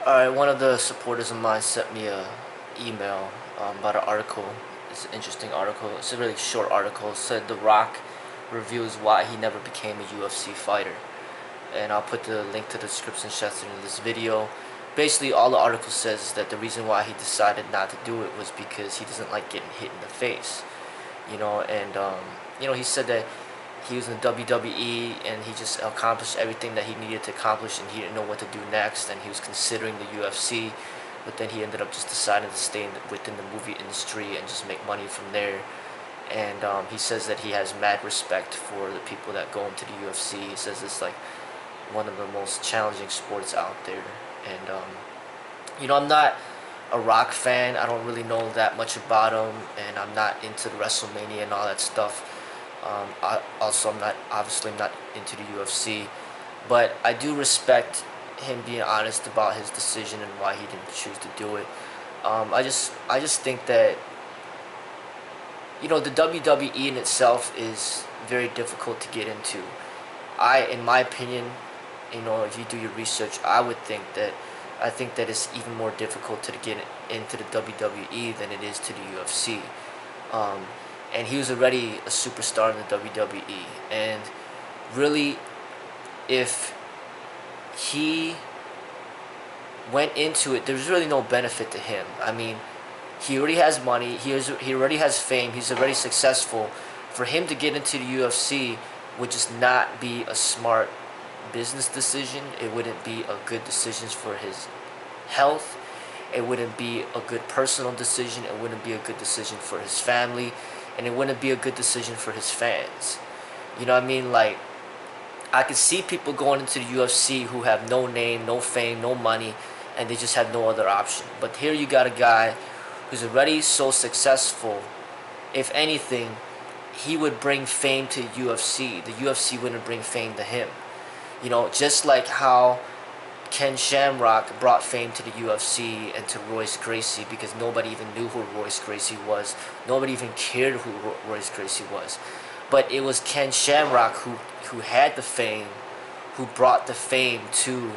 Alright, one of the supporters of mine sent me a email about an article. It's an interesting article. It's a really short article. It said The Rock reveals why he never became a UFC fighter. And I'll put the link to the description section in this video. Basically, all the article says is that the reason why he decided not to do it was because he doesn't like getting hit in the face. He said that he was in the WWE and he just accomplished everything that he needed to accomplish, and he didn't know what to do next, and he was considering the UFC, but then he ended up just deciding to stay within the movie industry and just make money from there. And he says that he has mad respect for the people that go into the UFC. He says it's like one of the most challenging sports out there. And I'm not a Rock fan. I don't really know that much about him, and I'm not into the WrestleMania and all that stuff. I'm not into the UFC, but I do respect him being honest about his decision and why he didn't choose to do it. I just think that the WWE in itself is very difficult to get into. In my opinion, if you do your research, I think that it's even more difficult to get into the WWE than it is to the UFC. And he was already a superstar in the WWE. And really, if he went into it, there's really no benefit to him. I mean, he already has money. He already has fame. He's already successful. For him to get into the UFC would just not be a smart business decision. It wouldn't be a good decision for his health. It wouldn't be a good personal decision. It wouldn't be a good decision for his family. And it wouldn't be a good decision for his fans. You know what I mean? Like, I could see people going into the UFC who have no name, no fame, no money, and they just have no other option. But here you got a guy who's already so successful. If anything, he would bring fame to UFC. The UFC wouldn't bring fame to him. Just like how Ken Shamrock brought fame to the UFC and to Royce Gracie, because nobody even knew who Royce Gracie was. Nobody even cared who Royce Gracie was. But it was Ken Shamrock who had the fame, who brought the fame to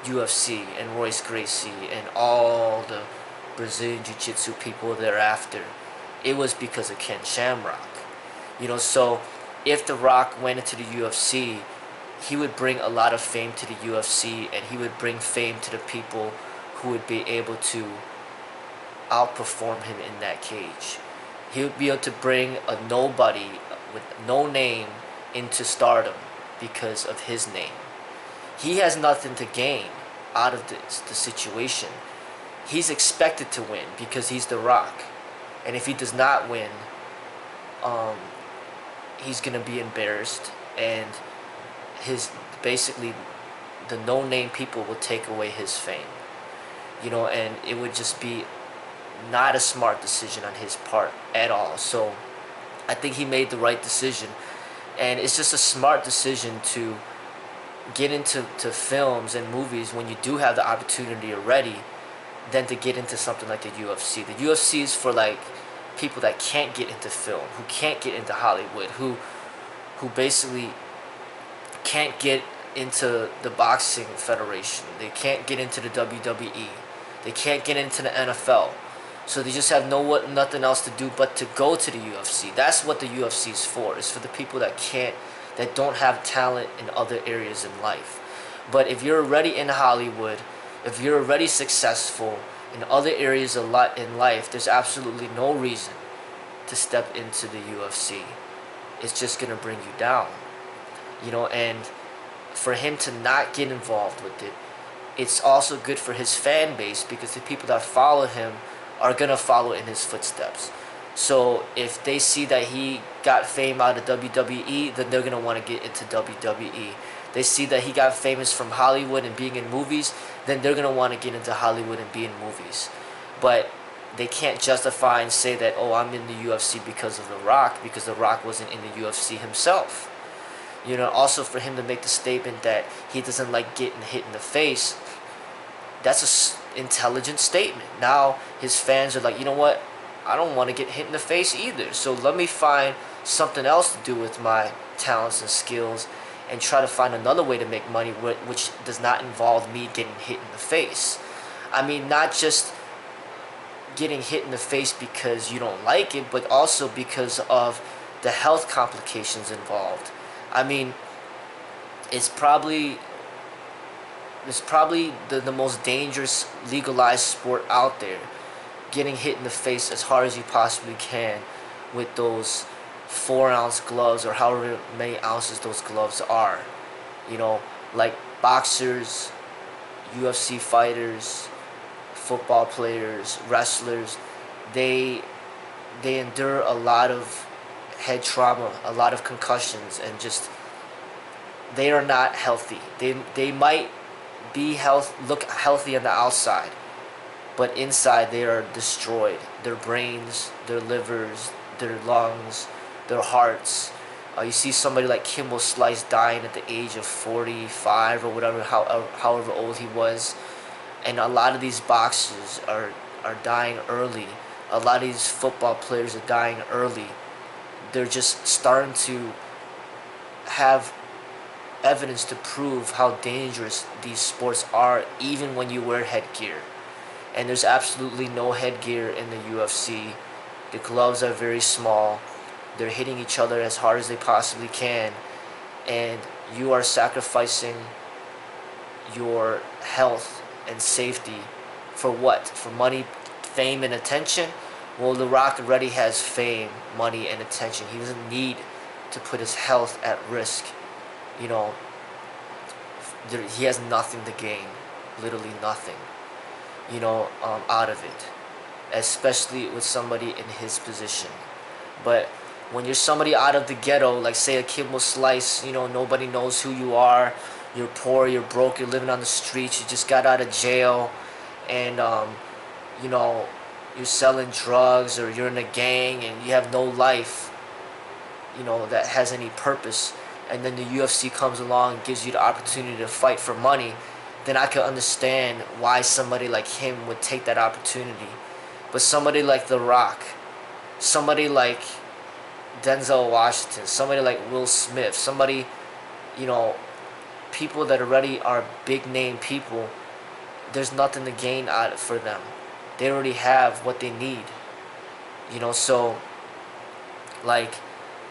UFC and Royce Gracie and all the Brazilian Jiu-Jitsu people thereafter. It was because of Ken Shamrock. So if The Rock went into the UFC, he would bring a lot of fame to the UFC, and he would bring fame to the people who would be able to outperform him in that cage. He would be able to bring a nobody with no name into stardom because of his name. He has nothing to gain out of the situation. He's expected to win because he's The Rock. And if he does not win, he's going to be embarrassed, and basically the no-name people will take away his fame. And it would just be not a smart decision on his part at all. So I think he made the right decision, and it's just a smart decision to get into films and movies when you do have the opportunity already, than to get into something like the UFC. The UFC is for like people that can't get into film, who can't get into Hollywood, who basically can't get into the boxing federation. They can't get into the WWE. They can't get into the NFL. So they just have nothing else to do but to go to the UFC. That's what the UFC is for. It's for the people that don't have talent in other areas in life. But if you're already in Hollywood, if you're already successful in other areas in life, there's absolutely no reason to step into the UFC. It's just going to bring you down. And for him to not get involved with it, it's also good for his fan base, because the people that follow him are going to follow in his footsteps. So if they see that he got fame out of WWE, then they're going to want to get into WWE. They see that he got famous from Hollywood and being in movies, then they're going to want to get into Hollywood and be in movies. But they can't justify and say that, oh, I'm in the UFC because of The Rock, because The Rock wasn't in the UFC himself. Also for him to make the statement that he doesn't like getting hit in the face, that's an intelligent statement. Now his fans are like, you know what? I don't want to get hit in the face either. So let me find something else to do with my talents and skills and try to find another way to make money which does not involve me getting hit in the face. I mean, not just getting hit in the face because you don't like it, but also because of the health complications involved. I mean, it's probably the most dangerous legalized sport out there. Getting hit in the face as hard as you possibly can with those 4 ounce gloves or however many ounces those gloves are. You know, like boxers, UFC fighters, football players, wrestlers, they they endure a lot of head trauma, a lot of concussions, and just they are not healthy. They might look healthy on the outside, but inside they are destroyed. Their brains, their livers, their lungs, their hearts. You see somebody like Kimball Slice dying at the age of 45 or whatever, however old he was, and a lot of these boxers are dying early. A lot of these football players are dying early. They're just starting to have evidence to prove how dangerous these sports are, even when you wear headgear. And there's absolutely no headgear in the UFC. The gloves are very small. They're hitting each other as hard as they possibly can, and you are sacrificing your health and safety for what? For money, fame, and attention? Well, The Rock already has fame, money, and attention. He doesn't need to put his health at risk. You know, he has nothing to gain, literally nothing, out of it, especially with somebody in his position. But when you're somebody out of the ghetto, like say a Kimball Slice, nobody knows who you are, you're poor, you're broke, you're living on the streets, you just got out of jail, and you know, you're selling drugs or you're in a gang and you have no life, that has any purpose, and then the UFC comes along and gives you the opportunity to fight for money, then I can understand why somebody like him would take that opportunity. But somebody like The Rock, somebody like Denzel Washington, somebody like Will Smith, somebody, people that already are big name people, there's nothing to gain out for them. They already have what they need. So like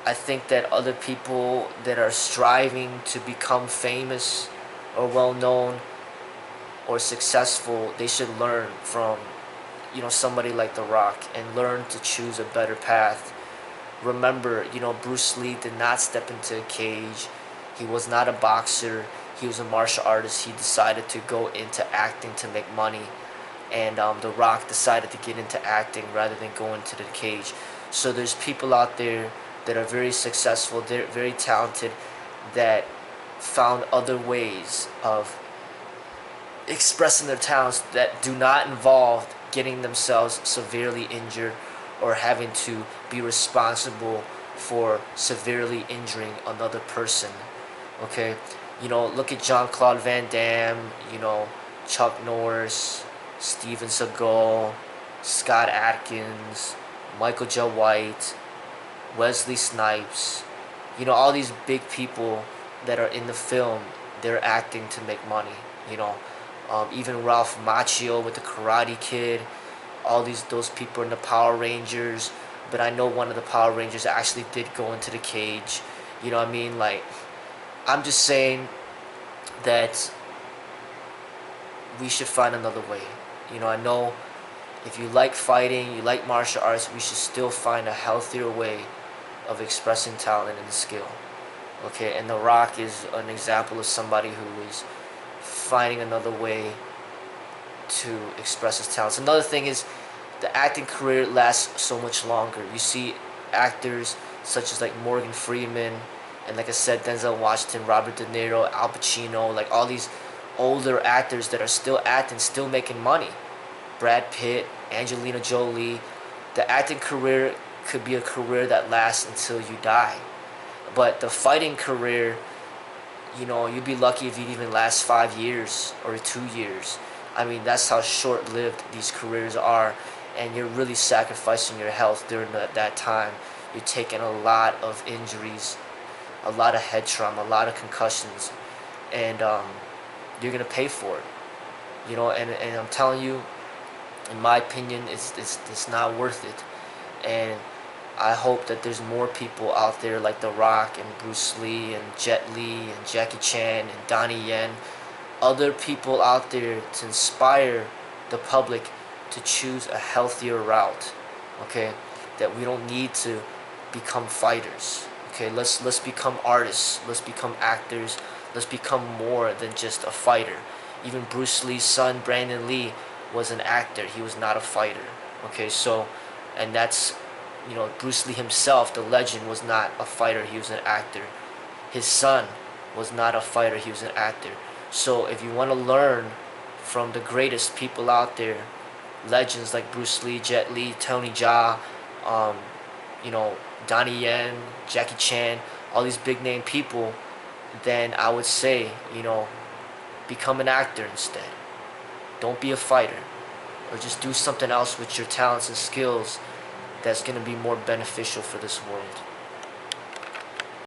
I think that other people that are striving to become famous or well known or successful, they should learn from somebody like The Rock and learn to choose a better path. Remember, Bruce Lee did not step into a cage. He was not a boxer. He was a martial artist. He decided to go into acting to make money. And The Rock decided to get into acting rather than go into the cage. So there's people out there that are very successful, they're very talented, that found other ways of expressing their talents that do not involve getting themselves severely injured or having to be responsible for severely injuring another person. Okay, look at Jean-Claude Van Damme, Chuck Norris, Steven Seagal, Scott Adkins, Michael J. White, Wesley Snipes, all these big people that are in the film, they're acting to make money, even Ralph Macchio with the Karate Kid, those people in the Power Rangers, but I know one of the Power Rangers actually did go into the cage, what I mean? Like, I'm just saying that we should find another way. I know if you like fighting, you like martial arts, we should still find a healthier way of expressing talent and skill. Okay, and The Rock is an example of somebody who is finding another way to express his talents. Another thing is the acting career lasts so much longer. You see actors such as like Morgan Freeman and, like I said, Denzel Washington, Robert De Niro, Al Pacino, like all these older actors that are still acting, still making money. Brad Pitt, Angelina Jolie. The acting career could be a career that lasts until you die. But the fighting career, you'd be lucky if you'd even last 5 years or 2 years. I mean, that's how short-lived these careers are, and you're really sacrificing your health during that time. You're taking a lot of injuries, a lot of head trauma, a lot of concussions, and you're going to pay for it. And I'm telling you, in my opinion, it's not worth it. And I hope that there's more people out there like The Rock and Bruce Lee and Jet Li and Jackie Chan and Donnie Yen, other people out there to inspire the public to choose a healthier route. Okay, that we don't need to become fighters. Okay, let's become artists. Let's become actors. Let's become more than just a fighter. Even Bruce Lee's son Brandon Lee was an actor. He was not a fighter. Okay, so, and that's, Bruce Lee himself, the legend, was not a fighter. He was an actor. His son was not a fighter. He was an actor. So if you want to learn from the greatest people out there, legends like Bruce Lee, Jet Li, Tony Jaa, um, Donnie Yen, Jackie Chan, all these big name people, then I would say, become an actor instead. Don't be a fighter. Or just do something else with your talents and skills that's going to be more beneficial for this world.